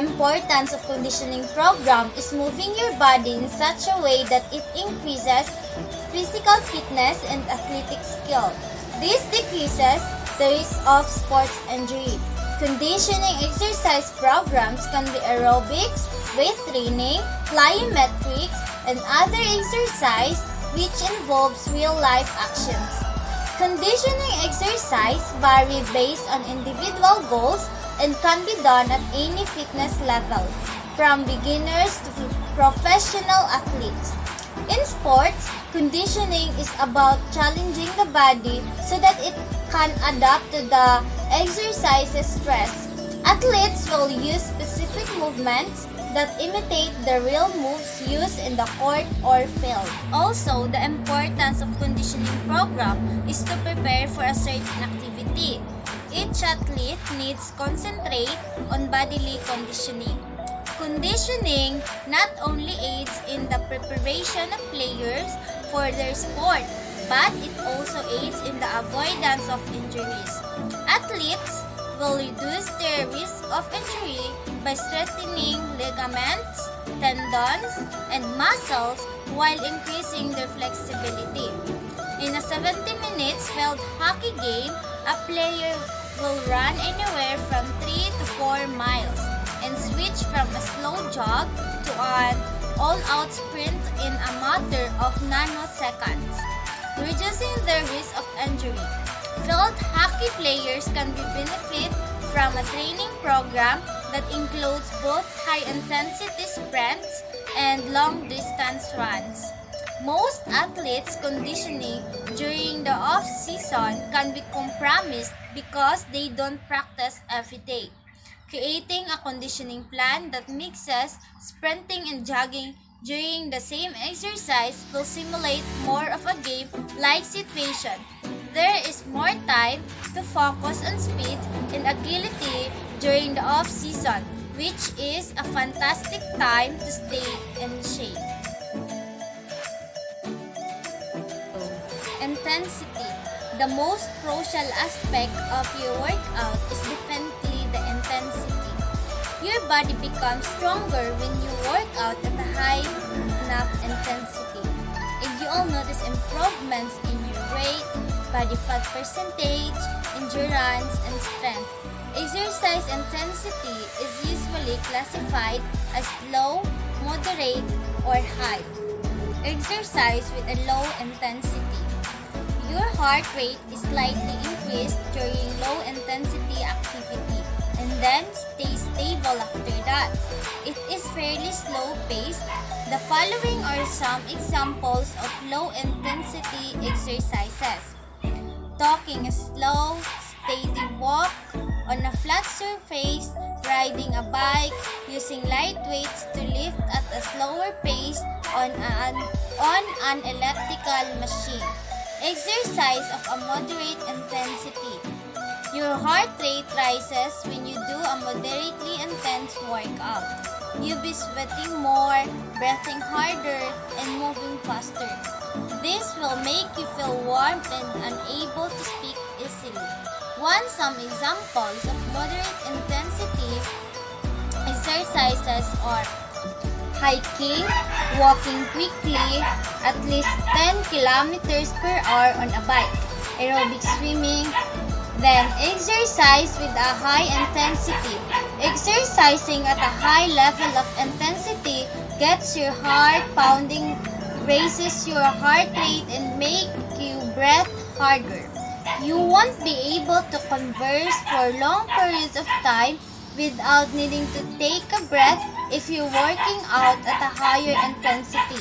importance of conditioning program is moving your body in such a way that it increases physical fitness and athletic skill. This decreases the risk of sports injury. Conditioning exercise programs can be aerobics, weight training, plyometrics, and other exercise which involves real-life actions. Conditioning exercise vary based on individual goals and can be done at any fitness level, from beginners to professional athletes. In sports, conditioning is about challenging the body so that it can adapt to the exercise's stress. Athletes will use specific movements that imitate the real moves used in the court or field. Also, the importance of conditioning program is to prepare for a certain activity. Each athlete needs concentrate on bodily conditioning. Conditioning not only aids in the preparation of players for their sport, but it also aids in the avoidance of injuries. Athletes will reduce their risk of injury by strengthening ligaments, tendons, and muscles while increasing their flexibility. In a 70 minutes field hockey game, a player will run anywhere from 3 to 4 miles and switch from a slow jog to an all-out sprint in a matter of nanoseconds, reducing their risk of injury. Field hockey players can benefit from a training program that includes both high-intensity sprints and long-distance runs. Most athletes' conditioning during the off-season can be compromised because they don't practice every day. Creating a conditioning plan that mixes sprinting and jogging during the same exercise will simulate more of a game-like situation. There is more time to focus on speed and agility during the off-season, which is a fantastic time to stay in shape. Intensity. The most crucial aspect of your workout is definitely the intensity. Your body becomes stronger when you work out at a high enough intensity. And you all notice improvements in your weight, body fat percentage, endurance, and strength. Exercise intensity is usually classified as low, moderate, or high. Exercise with a low intensity. Your heart rate is slightly increased during low-intensity activity and then stays stable after that. It is fairly slow-paced. The following are some examples of low-intensity exercises. Talking a slow, steady walk on a flat surface, riding a bike, using light weights to lift at a slower pace on an elliptical machine. Exercise of a moderate intensity. Your heart rate rises when you do a moderately intense workout. You'll be sweating more, breathing harder, and moving faster. This will make you feel warm and unable to speak easily. Some examples of moderate intensity exercises are hiking, walking quickly, at least 10 kilometers per hour on a bike, aerobic swimming, then exercise with a high intensity. Exercising at a high level of intensity gets your heart pounding, raises your heart rate, and make you breathe harder. You won't be able to converse for long periods of time without needing to take a breath if you're working out at a higher intensity.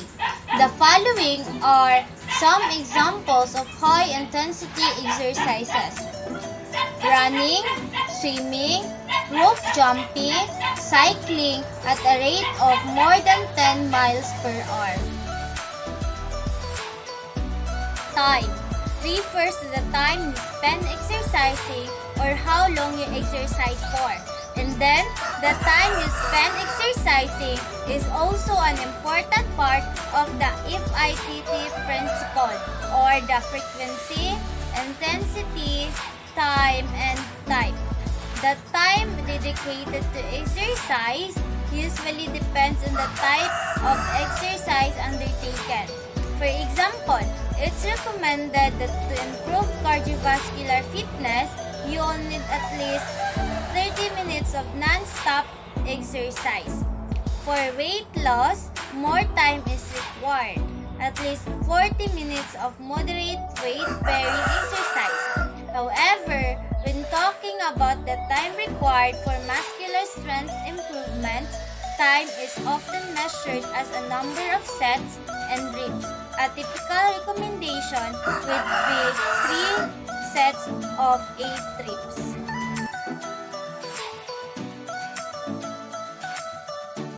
The following are some examples of high-intensity exercises: running, swimming, rope jumping, cycling at a rate of more than 10 miles per hour. Time refers to the time you spend exercising or how long you exercise for. And then, the time you spend exercising is also an important part of the FITT principle, or the frequency, intensity, time, and type. The time dedicated to exercise usually depends on the type of exercise undertaken. For example, it's recommended that to improve cardiovascular fitness, you will need at least 30 minutes of non-stop exercise. For weight loss, more time is required, at least 40 minutes of moderate weight-bearing exercise. However, when talking about the time required for muscular strength improvement, time is often measured as a number of sets and reps. A typical recommendation would be 3 sets of 8 reps.